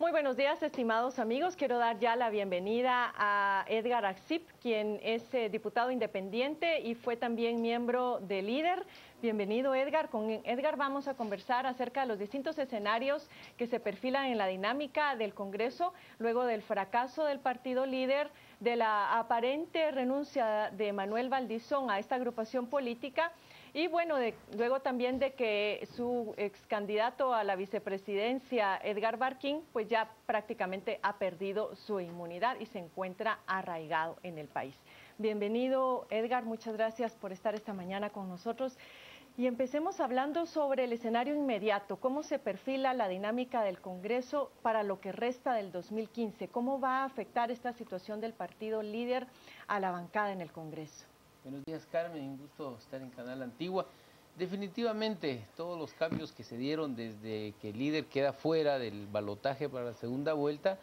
Muy buenos días, estimados amigos. Quiero dar ya la bienvenida a Edgar Axip, quien es diputado independiente y fue también miembro de Líder. Bienvenido, Edgar. Con Edgar vamos a conversar acerca de los distintos escenarios que se perfilan en la dinámica del Congreso luego del fracaso del partido Líder, de la aparente renuncia de Manuel Valdizón a esta agrupación política y bueno, luego también de que su ex candidato a la vicepresidencia, Edgar Barquín, pues ya prácticamente ha perdido su inmunidad y se encuentra arraigado en el país. Bienvenido, Edgar, muchas gracias por estar esta mañana con nosotros. Y empecemos hablando sobre el escenario inmediato, cómo se perfila la dinámica del Congreso para lo que resta del 2015, cómo va a afectar esta situación del partido Líder a la bancada en el Congreso. Buenos días, Carmen, un gusto estar en Canal Antigua. Definitivamente, todos los cambios que se dieron desde que el Líder queda fuera del balotaje para la segunda vuelta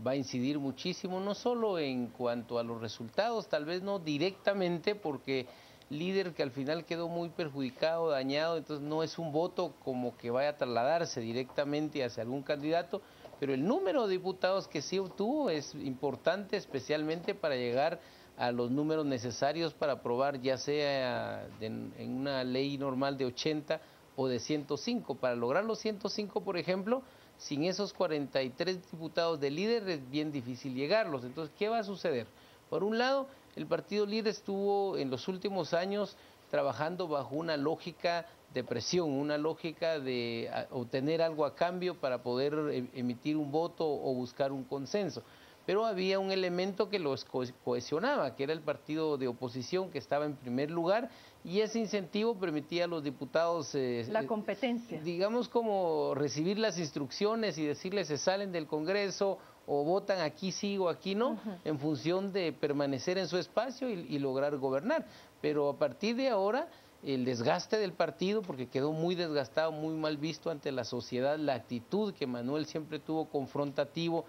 va a incidir muchísimo, no solo en cuanto a los resultados, tal vez no directamente, porque Líder que al final quedó muy perjudicado, dañado, entonces no es un voto como que vaya a trasladarse directamente hacia algún candidato, pero el número de diputados que sí obtuvo es importante, especialmente para llegar a los números necesarios para aprobar, ya sea en una ley normal de 80 o de 105. Para lograr los 105, por ejemplo, sin esos 43 diputados de Líder es bien difícil llegarlos. Entonces, ¿qué va a suceder? Por un lado, el partido Líder estuvo en los últimos años trabajando bajo una lógica de presión, una lógica de obtener algo a cambio para poder emitir un voto o buscar un consenso. Pero había un elemento que los cohesionaba, que era el partido de oposición que estaba en primer lugar, y ese incentivo permitía a los diputados... la competencia. Digamos como recibir las instrucciones y decirles se salen del Congreso o votan aquí sí o aquí no, en función de permanecer en su espacio y lograr gobernar. Pero a partir de ahora, el desgaste del partido, porque quedó muy desgastado, muy mal visto ante la sociedad, la actitud que Manuel siempre tuvo confrontativo.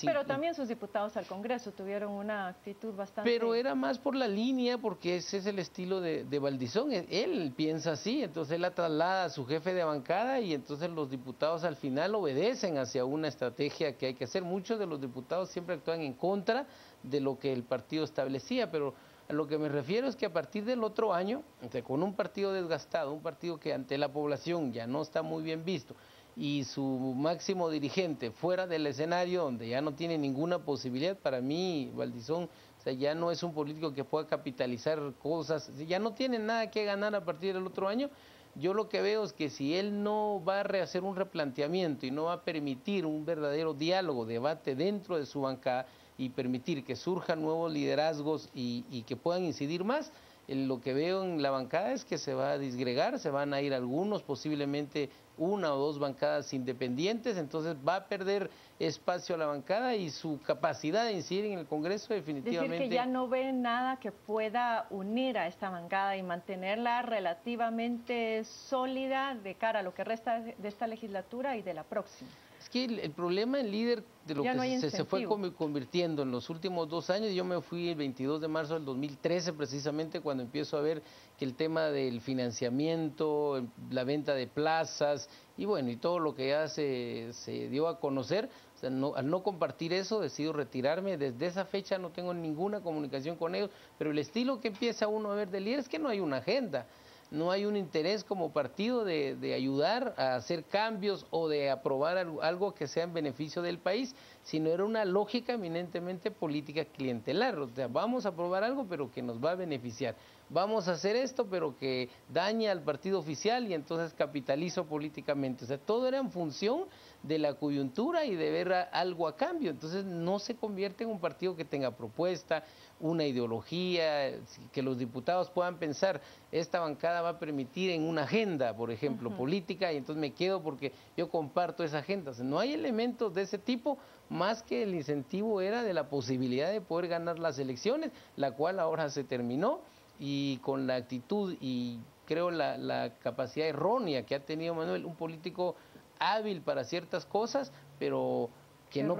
Pero también sus diputados al Congreso tuvieron una actitud bastante... Pero era más por la línea, porque ese es el estilo de Valdizón, él piensa así, entonces él la traslada a su jefe de bancada y entonces los diputados al final obedecen hacia una estrategia que hay que hacer. Muchos de los diputados siempre actúan en contra de lo que el partido establecía, pero... A lo que me refiero es que a partir del otro año, con un partido desgastado, un partido que ante la población ya no está muy bien visto, y su máximo dirigente fuera del escenario donde ya no tiene ninguna posibilidad, para mí Valdizón, o sea, ya no es un político que pueda capitalizar cosas, ya no tiene nada que ganar a partir del otro año. Yo lo que veo es que si él no va a rehacer un replanteamiento y no va a permitir un verdadero diálogo, debate dentro de su bancada y permitir que surjan nuevos liderazgos y que puedan incidir más, lo que veo en la bancada es que se va a disgregar, se van a ir algunos, posiblemente una o dos bancadas independientes, entonces va a perder espacio a la bancada y su capacidad de incidir en el Congreso definitivamente... Decir que ya no ve nada que pueda unir a esta bancada y mantenerla relativamente sólida de cara a lo que resta de esta legislatura y de la próxima. Es que el problema en Líder de lo que se fue convirtiendo en los últimos 2 años, yo me fui el 22 de marzo del 2013 precisamente cuando empiezo a ver que el tema del financiamiento, la venta de plazas y bueno, y todo lo que ya se dio a conocer, o sea, al no compartir eso decido retirarme. Desde esa fecha no tengo ninguna comunicación con ellos, pero el estilo que empieza uno a ver de Líder es que no hay una agenda. No hay un interés como partido de ayudar a hacer cambios o de aprobar algo que sea en beneficio del país, sino era una lógica eminentemente política clientelar. O sea, vamos a aprobar algo pero que nos va a beneficiar. Vamos a hacer esto pero que dañe al partido oficial y entonces capitalizo políticamente. O sea, todo era en función de la coyuntura y de ver algo a cambio. Entonces no se convierte en un partido que tenga propuesta, una ideología, que los diputados puedan pensar, esta bancada va a permitir en una agenda, por ejemplo, política, y entonces me quedo porque yo comparto esa agenda. O sea, no hay elementos de ese tipo, más que el incentivo era de la posibilidad de poder ganar las elecciones, la cual ahora se terminó, y con la actitud y creo la capacidad errónea que ha tenido Manuel, un político hábil para ciertas cosas, pero que no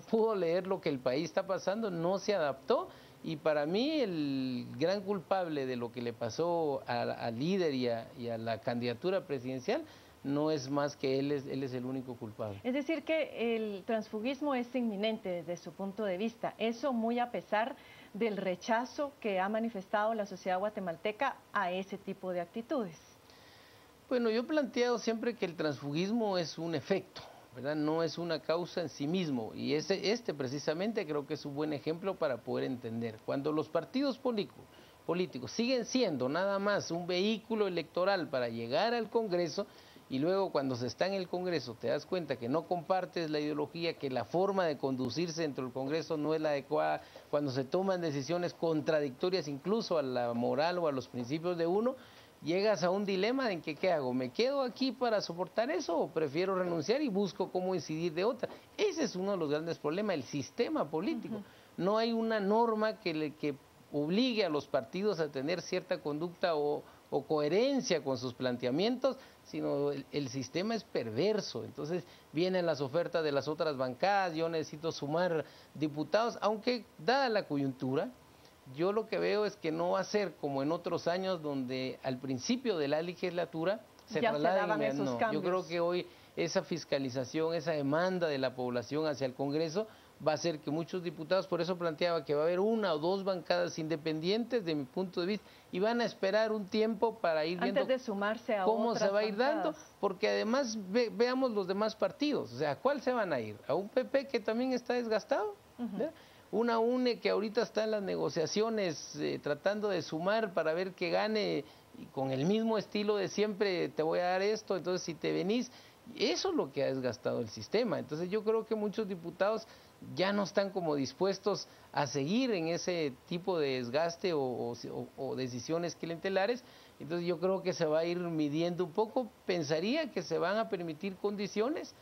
pudo leer lo que el país está pasando, no se adaptó, y para mí el gran culpable de lo que le pasó al Líder y a la candidatura presidencial no es más que él es el único culpable. Es decir, que el transfugismo es inminente desde su punto de vista, eso muy a pesar del rechazo que ha manifestado la sociedad guatemalteca a ese tipo de actitudes. Bueno, yo he planteado siempre que el transfugismo es un efecto, ¿verdad? No es una causa en sí mismo, y este precisamente creo que es un buen ejemplo para poder entender. Cuando los partidos políticos siguen siendo nada más un vehículo electoral para llegar al Congreso, y luego cuando se está en el Congreso te das cuenta que no compartes la ideología, que la forma de conducirse dentro del Congreso no es la adecuada, cuando se toman decisiones contradictorias incluso a la moral o a los principios de uno, llegas a un dilema en que ¿qué hago? ¿Me quedo aquí para soportar eso o prefiero renunciar y busco cómo incidir de otra? Ese es uno de los grandes problemas, el sistema político. No hay una norma que obligue a los partidos a tener cierta conducta o coherencia con sus planteamientos, sino el sistema es perverso. Entonces vienen las ofertas de las otras bancadas, yo necesito sumar diputados, aunque dada la coyuntura, yo lo que veo es que no va a ser como en otros años donde al principio de la legislatura se trasladan esos cambios. Yo creo que hoy esa fiscalización, esa demanda de la población hacia el Congreso va a hacer que muchos diputados, por eso planteaba que va a haber una o dos bancadas independientes de mi punto de vista y van a esperar un tiempo para ir viendo antes de sumarse a cómo se va a ir bancadas. dando, porque además veamos los demás partidos, o sea, ¿a cuál se van a ir? ¿A un PP que también está desgastado? Una UNE que ahorita está en las negociaciones tratando de sumar para ver que gane y con el mismo estilo de siempre te voy a dar esto, entonces si te venís, eso es lo que ha desgastado el sistema. Entonces yo creo que muchos diputados ya no están como dispuestos a seguir en ese tipo de desgaste o decisiones clientelares. Entonces yo creo que se va a ir midiendo un poco, pensaría que se van a permitir condiciones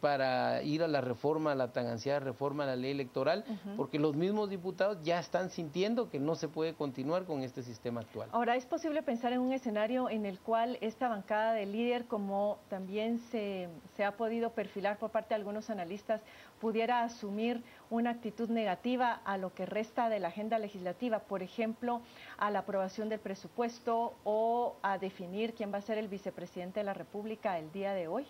para ir a la reforma, a la tan ansiada reforma a la ley electoral, porque los mismos diputados ya están sintiendo que no se puede continuar con este sistema actual. Ahora, ¿es posible pensar en un escenario en el cual esta bancada de líder, como también se ha podido perfilar por parte de algunos analistas, pudiera asumir una actitud negativa a lo que resta de la agenda legislativa, por ejemplo, a la aprobación del presupuesto o a definir quién va a ser el vicepresidente de la República el día de hoy?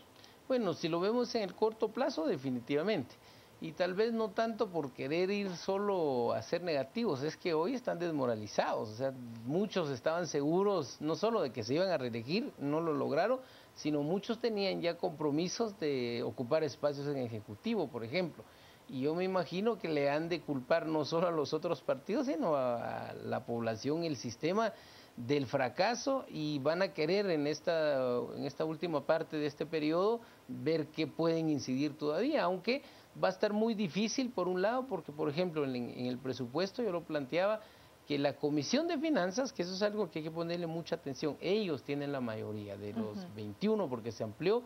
Bueno, si lo vemos en el corto plazo, definitivamente. Y tal vez no tanto por querer ir solo a ser negativos, es que hoy están desmoralizados. O sea, muchos estaban seguros no solo de que se iban a reelegir, no lo lograron, sino muchos tenían ya compromisos de ocupar espacios en Ejecutivo, por ejemplo. Y yo me imagino que le han de culpar no solo a los otros partidos, sino a la población, el sistema del fracaso, y van a querer en esta última parte de este periodo ver qué pueden incidir todavía, aunque va a estar muy difícil por un lado, porque por ejemplo en el presupuesto yo lo planteaba que la Comisión de Finanzas, que eso es algo que hay que ponerle mucha atención, ellos tienen la mayoría de los 21 porque se amplió,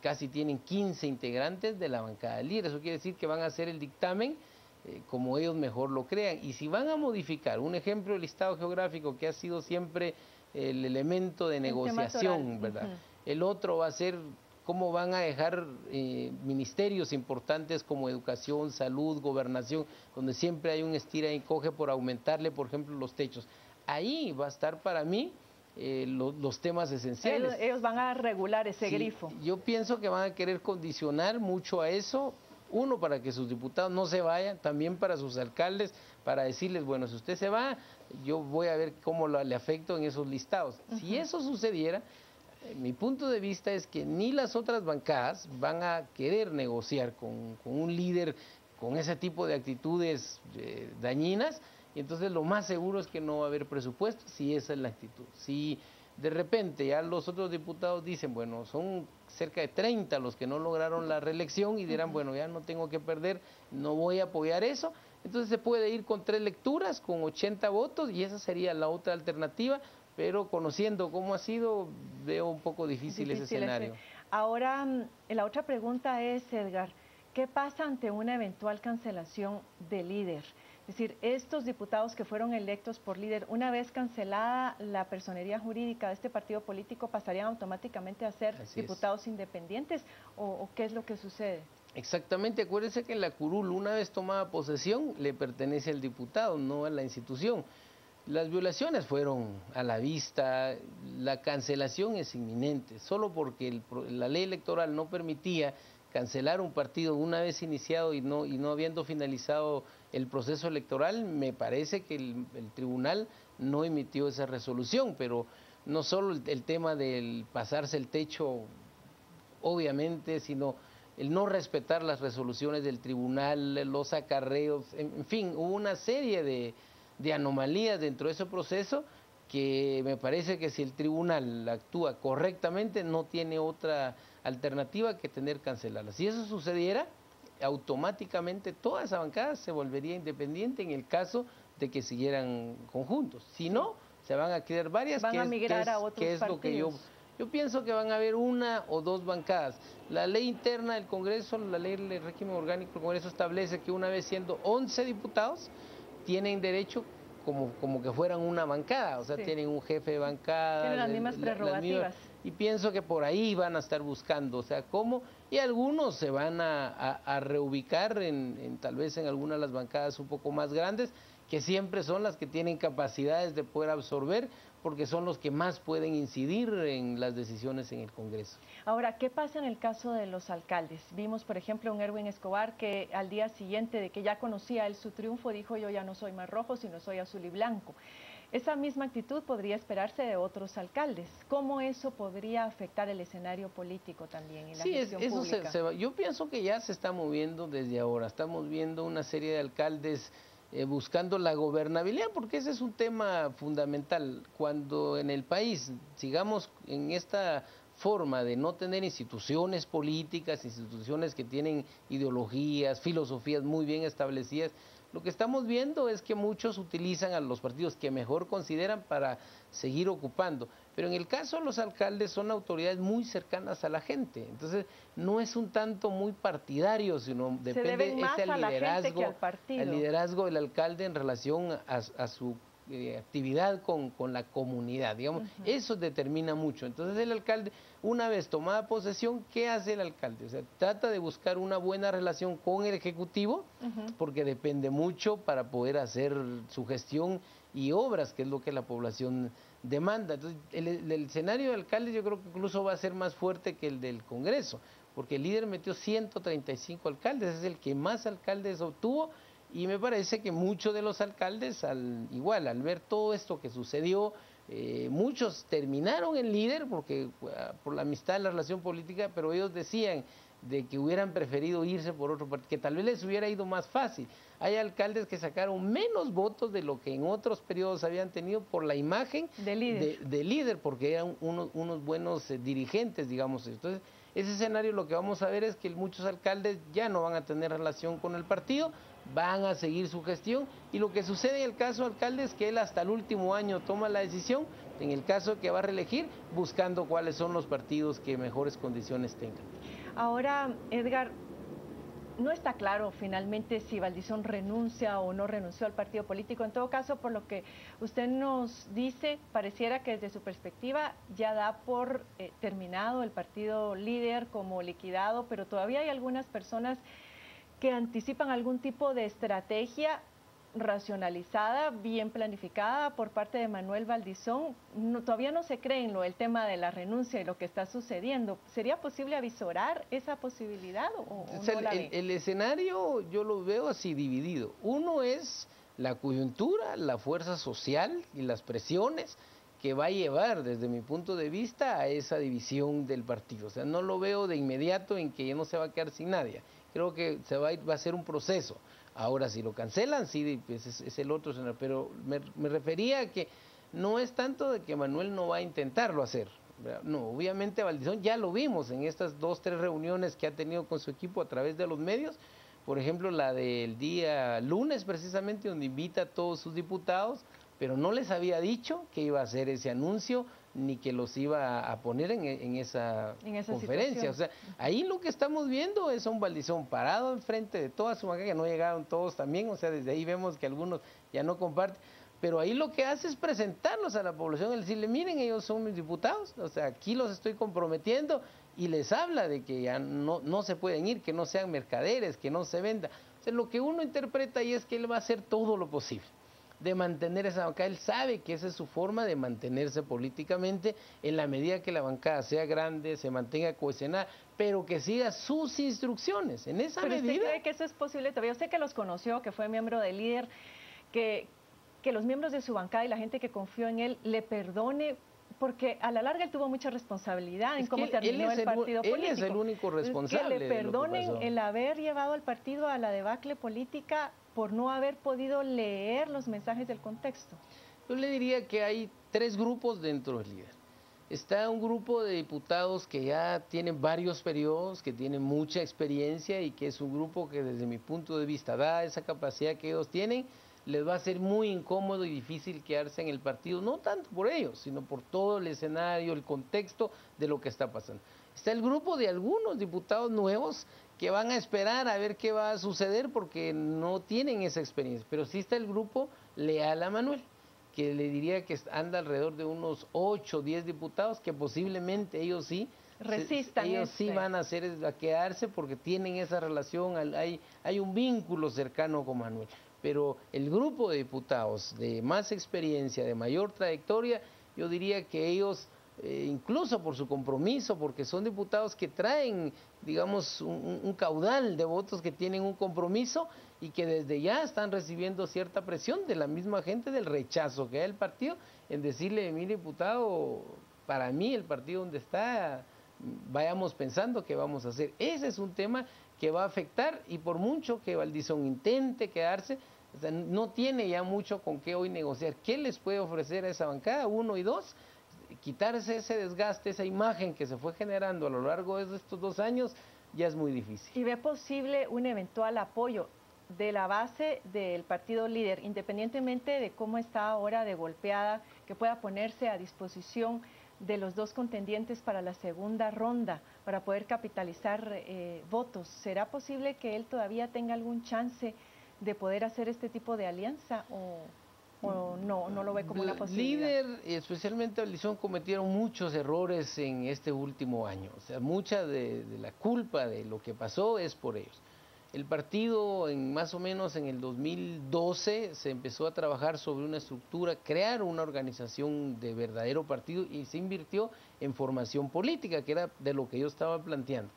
casi tienen 15 integrantes de la bancada del líder, eso quiere decir que van a hacer el dictamen como ellos mejor lo crean, y si van a modificar, un ejemplo, el listado geográfico que ha sido siempre el elemento de negociación, ¿verdad? El otro va a ser cómo van a dejar ministerios importantes como educación, salud, gobernación, donde siempre hay un estira y coge por aumentarle, por ejemplo, los techos. Ahí va a estar para mí los temas esenciales. Ellos van a regular ese grifo. Yo pienso que van a querer condicionar mucho a eso. Uno, para que sus diputados no se vayan, también para sus alcaldes, para decirles, bueno, si usted se va, yo voy a ver cómo le afecto en esos listados. Si eso sucediera, mi punto de vista es que ni las otras bancadas van a querer negociar con un líder con ese tipo de actitudes dañinas, y entonces lo más seguro es que no va a haber presupuesto si esa es la actitud. Si de repente ya los otros diputados dicen, bueno, son cerca de 30 los que no lograron la reelección y dirán, bueno, ya no tengo que perder, no voy a apoyar eso, entonces se puede ir con 3 lecturas, con 80 votos, y esa sería la otra alternativa, pero conociendo cómo ha sido, veo un poco difícil ese escenario. Ahora, la otra pregunta es, Edgar, ¿qué pasa ante una eventual cancelación de líder? Es decir, estos diputados que fueron electos por líder, una vez cancelada la personería jurídica de este partido político, ¿pasarían automáticamente a ser diputados independientes o qué es lo que sucede? Exactamente, acuérdense que la curul, una vez tomada posesión, le pertenece al diputado, no a la institución. Las violaciones fueron a la vista, la cancelación es inminente, solo porque la ley electoral no permitía cancelar un partido una vez iniciado y no habiendo finalizado el proceso electoral. Me parece que el tribunal no emitió esa resolución, pero no solo el tema del pasarse el techo, obviamente, sino el no respetar las resoluciones del tribunal, los acarreos, en fin, hubo una serie de anomalías dentro de ese proceso que me parece que si el tribunal actúa correctamente no tiene otra alternativa que tener cancelarla. Si eso sucediera, automáticamente toda esa bancada se volvería independiente en el caso de que siguieran conjuntos. Si no, se van a crear varias, van a migrar a otros partidos. Lo que yo pienso que van a haber una o dos bancadas. La ley interna del Congreso, la ley del régimen orgánico del Congreso establece que una vez siendo 11 diputados, tienen derecho como que fueran una bancada, o sea, sí, tienen un jefe de bancada. Tienen las mismas prerrogativas. Y pienso que por ahí van a estar buscando, o sea, cómo, y algunos se van a reubicar tal vez en algunas de las bancadas un poco más grandes, que siempre son las que tienen capacidades de poder absorber, porque son los que más pueden incidir en las decisiones en el Congreso. Ahora, ¿qué pasa en el caso de los alcaldes? Vimos, por ejemplo, un Erwin Escobar que al día siguiente de que ya conocía él su triunfo, dijo: yo ya no soy más rojo, sino soy azul y blanco. Esa misma actitud podría esperarse de otros alcaldes. ¿Cómo eso podría afectar el escenario político también y la gestión pública? Yo pienso que ya se está moviendo desde ahora. Estamos viendo una serie de alcaldes buscando la gobernabilidad, porque ese es un tema fundamental. Cuando en el país sigamos en esta forma de no tener instituciones políticas, instituciones que tienen ideologías, filosofías muy bien establecidas, lo que estamos viendo es que muchos utilizan a los partidos que mejor consideran para seguir ocupando. Pero en el caso de los alcaldes son autoridades muy cercanas a la gente. Entonces no es un tanto muy partidario, sino depende el liderazgo del alcalde en relación a su actividad con la comunidad, digamos, eso determina mucho. Entonces el alcalde, una vez tomada posesión, ¿qué hace el alcalde? O sea, trata de buscar una buena relación con el Ejecutivo, porque depende mucho para poder hacer su gestión y obras, que es lo que la población demanda. Entonces el escenario de alcaldes yo creo que incluso va a ser más fuerte que el del Congreso, porque el líder metió 135 alcaldes, es el que más alcaldes obtuvo. Y me parece que muchos de los alcaldes, al ver todo esto que sucedió, muchos terminaron en líder porque por la amistad, la relación política, pero ellos decían de que hubieran preferido irse por otro partido, que tal vez les hubiera ido más fácil. Hay alcaldes que sacaron menos votos de lo que en otros periodos habían tenido por la imagen de líder, porque eran unos buenos dirigentes, digamos. Entonces, ese escenario lo que vamos a ver es que muchos alcaldes ya no van a tener relación con el partido, van a seguir su gestión, y lo que sucede en el caso de alcalde es que él hasta el último año toma la decisión, en el caso que va a reelegir, buscando cuáles son los partidos que mejores condiciones tengan. Ahora, Edgar, no está claro finalmente si Valdizón renuncia o no renunció al partido político. En todo caso, por lo que usted nos dice, pareciera que desde su perspectiva ya da por terminado el partido líder como liquidado, pero todavía hay algunas personas que anticipan algún tipo de estrategia racionalizada, bien planificada por parte de Manuel Valdizón. Todavía no se cree en el tema de la renuncia y lo que está sucediendo. ¿Sería posible avisorar esa posibilidad o no la ve? El escenario yo lo veo así dividido. Uno es la coyuntura, la fuerza social y las presiones que va a llevar, desde mi punto de vista, a esa división del partido. O sea, no lo veo de inmediato en que ya no se va a quedar sin nadie. Creo que va a ser un proceso. Ahora, si lo cancelan, sí, pues es el otro escenario. Pero me refería a que no es tanto de que Manuel no va a intentarlo hacer. No, obviamente Valdizón ya lo vimos en estas 2 o 3 reuniones que ha tenido con su equipo a través de los medios. Por ejemplo, la del día lunes, precisamente, donde invita a todos sus diputados, pero no les había dicho que iba a hacer ese anuncio ni que los iba a poner en esa conferencia. Situación. O sea, ahí lo que estamos viendo es a un Valdizón parado enfrente de toda su bancada, que no llegaron todos también, o sea, desde ahí vemos que algunos ya no comparten, pero ahí lo que hace es presentarlos a la población, el decirle: miren, ellos son mis diputados, o sea, aquí los estoy comprometiendo, y les habla de que ya no se pueden ir, que no sean mercaderes, que no se venda. O sea, lo que uno interpreta ahí es que él va a hacer todo lo posible de mantener esa bancada. Él sabe que esa es su forma de mantenerse políticamente en la medida que la bancada sea grande, se mantenga cohesionada, pero que siga sus instrucciones. En esa medida... ¿Pero usted cree que eso es posible todavía? Usted que los conoció, que fue miembro del Líder, que los miembros de su bancada y la gente que confió en él le perdone, porque a la larga él tuvo mucha responsabilidad en cómo terminó el partido político. Él es el único responsable. Que le perdonen el haber llevado al partido a la debacle política por no haber podido leer los mensajes del contexto. Yo le diría que hay 3 grupos dentro del Líder. Está un grupo de diputados que ya tienen varios periodos, que tienen mucha experiencia y que es un grupo que desde mi punto de vista, dada esa capacidad que ellos tienen, les va a ser muy incómodo y difícil quedarse en el partido, no tanto por ellos, sino por todo el escenario, el contexto de lo que está pasando. Está el grupo de algunos diputados nuevos que van a esperar a ver qué va a suceder porque no tienen esa experiencia, pero sí está el grupo leal a Manuel, que le diría que anda alrededor de unos 8 o 10 diputados que posiblemente ellos sí resistan. Ellos sí van a quedarse porque tienen esa relación, hay un vínculo cercano con Manuel. Pero el grupo de diputados de más experiencia, de mayor trayectoria, yo diría que ellos, incluso por su compromiso, porque son diputados que traen, digamos, un caudal de votos que tienen un compromiso y que desde ya están recibiendo cierta presión de la misma gente del rechazo que hay el partido, en decirle, mire diputado, para mí el partido donde está, vayamos pensando qué vamos a hacer. Ese es un tema que va a afectar y por mucho que Valdizón intente quedarse, o sea, no tiene ya mucho con qué hoy negociar. ¿Qué les puede ofrecer a esa bancada? 1 y 2, quitarse ese desgaste, esa imagen que se fue generando a lo largo de estos 2 años, ya es muy difícil. ¿Y ve posible un eventual apoyo de la base del partido Líder, independientemente de cómo está ahora de golpeada, que pueda ponerse a disposición de los 2 contendientes para la segunda ronda, para poder capitalizar votos? ¿Será posible que él todavía tenga algún chance de poder hacer este tipo de alianza o no lo ve como una posibilidad? Líder, especialmente Valdizón, cometieron muchos errores en este último año. O sea, mucha de la culpa de lo que pasó es por ellos. El partido, más o menos en el 2012, se empezó a trabajar sobre una estructura, crear una organización de verdadero partido y se invirtió en formación política, que era de lo que yo estaba planteando.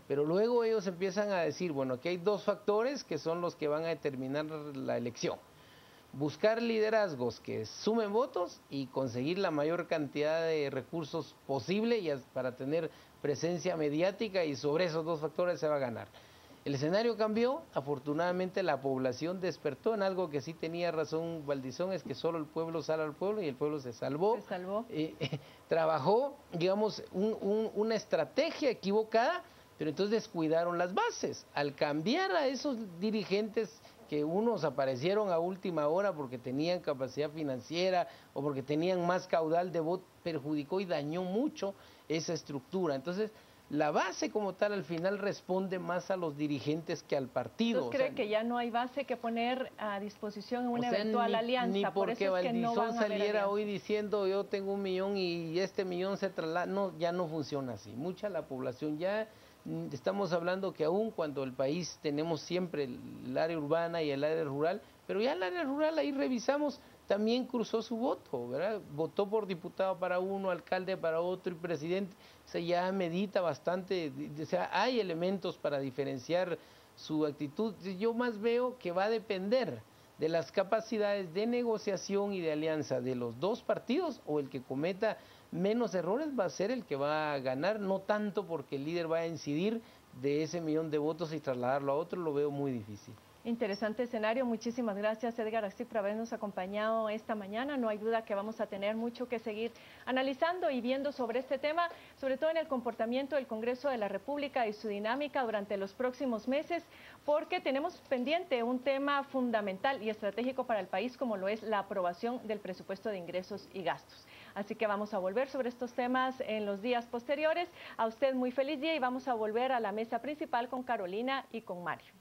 Pero luego ellos empiezan a decir, bueno, aquí hay 2 factores que son los que van a determinar la elección. Buscar liderazgos que sumen votos y conseguir la mayor cantidad de recursos posible para tener presencia mediática, y sobre esos 2 factores se va a ganar. El escenario cambió, afortunadamente la población despertó en algo que sí tenía razón Valdizón, es que solo el pueblo salva al pueblo y el pueblo se salvó. Se salvó. Trabajó, digamos, una estrategia equivocada, pero entonces descuidaron las bases. Al cambiar a esos dirigentes que unos aparecieron a última hora porque tenían capacidad financiera o porque tenían más caudal de voto, perjudicó y dañó mucho esa estructura. Entonces, la base como tal al final responde más a los dirigentes que al partido. ¿Usted cree que ya no hay base que poner a disposición en una eventual alianza? Ni porque Valdizón saliera hoy diciendo yo tengo 1 millón y este millón se traslada, no, ya no funciona así. Mucha la población ya, estamos hablando que aún cuando el país tenemos siempre el área urbana y el área rural, pero ya el área rural ahí revisamos, también cruzó su voto, ¿verdad? Votó por diputado para uno, alcalde para otro y presidente. O sea, ya medita bastante, o sea, hay elementos para diferenciar su actitud. Yo más veo que va a depender de las capacidades de negociación y de alianza de los 2 partidos, o el que cometa menos errores va a ser el que va a ganar, no tanto porque el líder va a incidir de ese 1 millón de votos y trasladarlo a otro, lo veo muy difícil. Interesante escenario. Muchísimas gracias, Edgar Axip, por habernos acompañado esta mañana. No hay duda que vamos a tener mucho que seguir analizando y viendo sobre este tema, sobre todo en el comportamiento del Congreso de la República y su dinámica durante los próximos meses, porque tenemos pendiente un tema fundamental y estratégico para el país, como lo es la aprobación del presupuesto de ingresos y gastos. Así que vamos a volver sobre estos temas en los días posteriores. A usted muy feliz día y vamos a volver a la mesa principal con Carolina y con Mario.